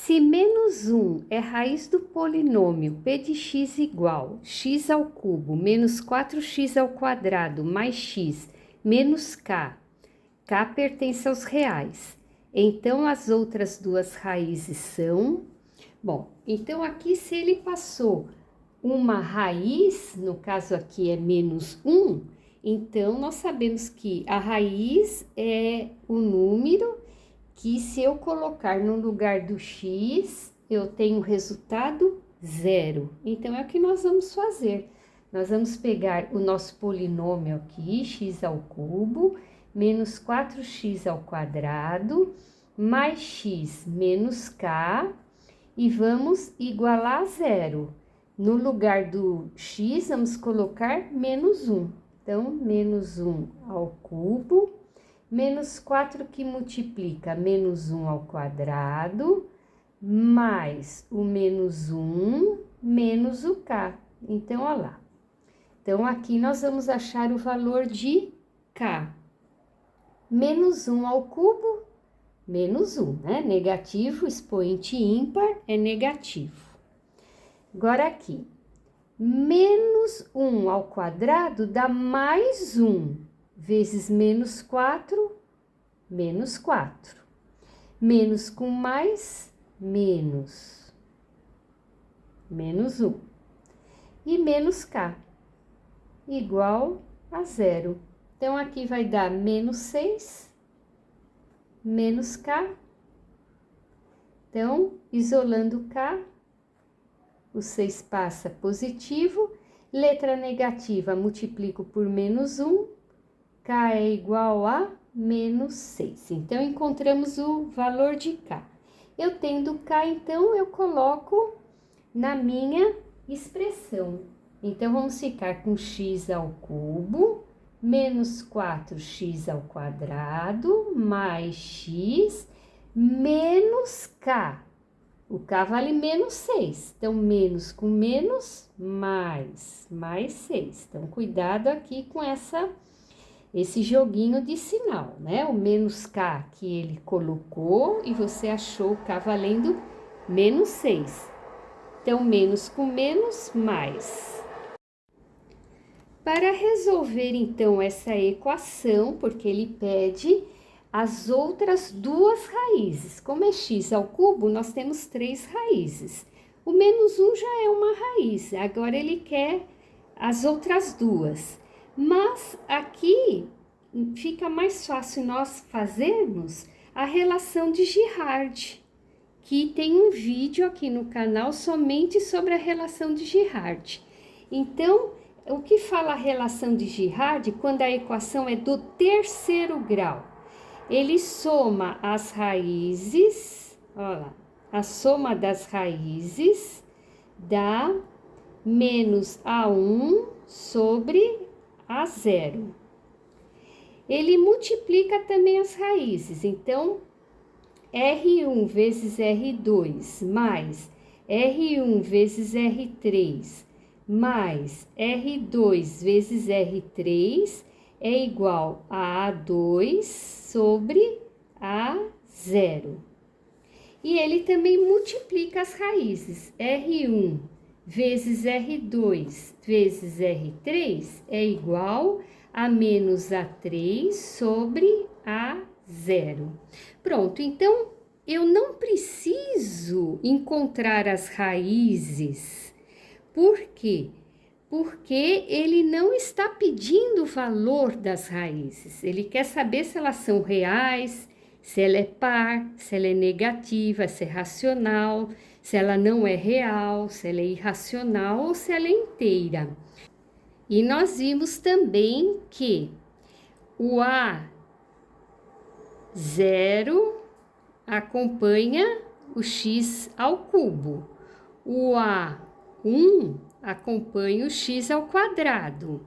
Se menos 1 é raiz do polinômio p de x igual x ao cubo menos 4x ao quadrado mais x menos k, k pertence aos reais, então as outras duas raízes são... Bom, então aqui se ele passou uma raiz, no caso aqui é menos 1, então nós sabemos que a raiz é o número que se eu colocar no lugar do x, eu tenho o resultado 0. Então, é o que nós vamos fazer. Nós vamos pegar o nosso polinômio aqui, x ao cubo, menos 4x ao quadrado, mais x menos k, e vamos igualar a 0. No lugar do x, vamos colocar menos 1. Então, menos 1 ao cubo, menos 4 que multiplica menos 1 ao quadrado, mais o menos 1, menos o k. Então, olha lá. Então, aqui nós vamos achar o valor de k. Menos 1 ao cubo, menos 1, né? Negativo, expoente ímpar é negativo. Agora aqui, menos 1 ao quadrado dá mais 1. Vezes menos 4, menos 4. Menos com mais, menos. Menos 1. E menos k, igual a 0. Então, aqui vai dar menos 6, menos k. Então, isolando k, o 6 passa positivo. Letra negativa, multiplico por menos 1. K é igual a menos 6. Então, encontramos o valor de K. Eu tendo K, então, eu coloco na minha expressão. Então, vamos ficar com x ao cubo, menos 4x ao quadrado, mais x, menos K. O K vale menos 6. Então, menos com menos, mais 6. Então, cuidado aqui com esse joguinho de sinal, né? O menos K que ele colocou e você achou o K valendo menos 6. Então, menos com menos, mais. Para resolver, então, essa equação, porque ele pede as outras duas raízes. Como é x ao cubo, nós temos 3 raízes. O menos 1 já é uma raiz, agora ele quer as outras duas. Mas aqui fica mais fácil nós fazermos a relação de Girard, que tem um vídeo aqui no canal somente sobre a relação de Girard. Então, o que fala a relação de Girard quando a equação é do terceiro grau? Ele soma as raízes, olha lá, a soma das raízes dá menos A1 sobre A0. Ele multiplica também as raízes, então, R1 vezes R2 mais R1 vezes R3 mais R2 vezes R3 é igual a A2 sobre A0. E ele também multiplica as raízes. R1 vezes R2 vezes R3 é igual a menos A3 sobre A0. Pronto, então eu não preciso encontrar as raízes. Por quê? Porque ele não está pedindo o valor das raízes. Ele quer saber se elas são reais, se ela é par, se ela é negativa, se é racional, se ela não é real, se ela é irracional ou se ela é inteira. E nós vimos também que o A0 acompanha o x ao cubo, o A1 acompanha o x ao quadrado,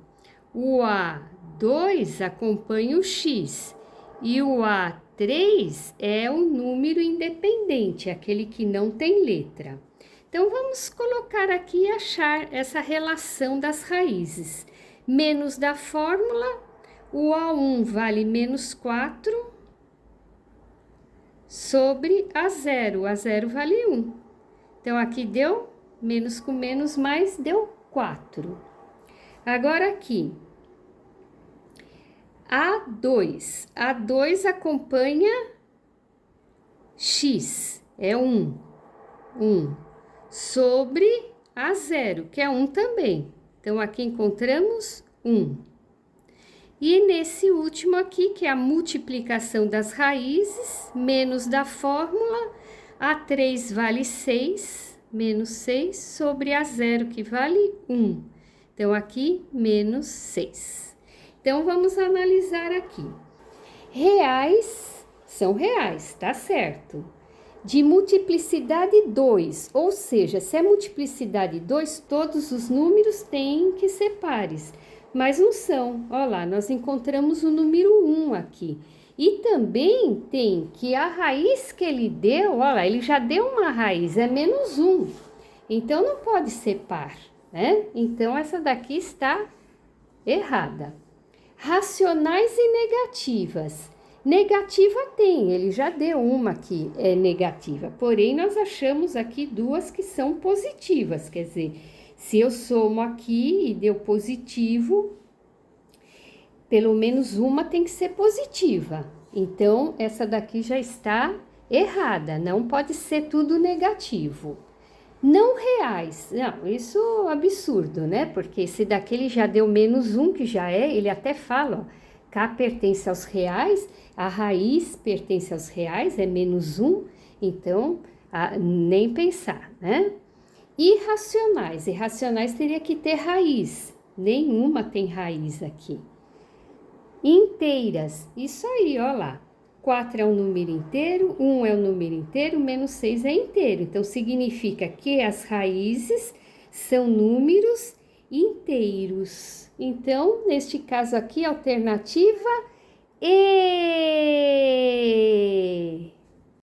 o A2 acompanha o x e o A3 é o número independente, aquele que não tem letra. Então, vamos colocar aqui e achar essa relação das raízes. Menos da fórmula, o A1 vale menos 4 sobre a zero vale 1. Então, aqui deu menos com menos mais, deu 4. Agora aqui, A2. A2 acompanha x, é 1. 1 sobre a zero, que é 1 também. Então, aqui encontramos 1. E nesse último aqui, que é a multiplicação das raízes, menos da fórmula, A3 vale 6, menos 6, sobre a zero, que vale 1. Então, aqui, menos 6. Então, vamos analisar aqui. Reais são reais, tá certo? De multiplicidade 2, ou seja, se é multiplicidade 2, todos os números têm que ser pares, mas não são. Olha lá, nós encontramos o número 1 aqui. E também tem que a raiz que ele deu, olha lá, ele já deu uma raiz, é menos 1. Então, não pode ser par, né? Então, essa daqui está errada. Racionais e negativas. Negativa tem, ele já deu uma que é negativa, porém nós achamos aqui duas que são positivas, quer dizer, se eu somo aqui e deu positivo, pelo menos uma tem que ser positiva. Então, essa daqui já está errada, não pode ser tudo negativo. Não reais, não, isso é absurdo, né? Porque esse daqui ele já deu menos 1, que já é, ele até fala, ó, K pertence aos reais, a raiz pertence aos reais, é menos 1, então, nem pensar, né? Irracionais, irracionais teria que ter raiz, nenhuma tem raiz aqui. Inteiras, isso aí, ó lá, 4 é um número inteiro, 1 é um número inteiro, menos 6 é inteiro, então significa que as raízes são números inteiros. Então, neste caso aqui, alternativa E.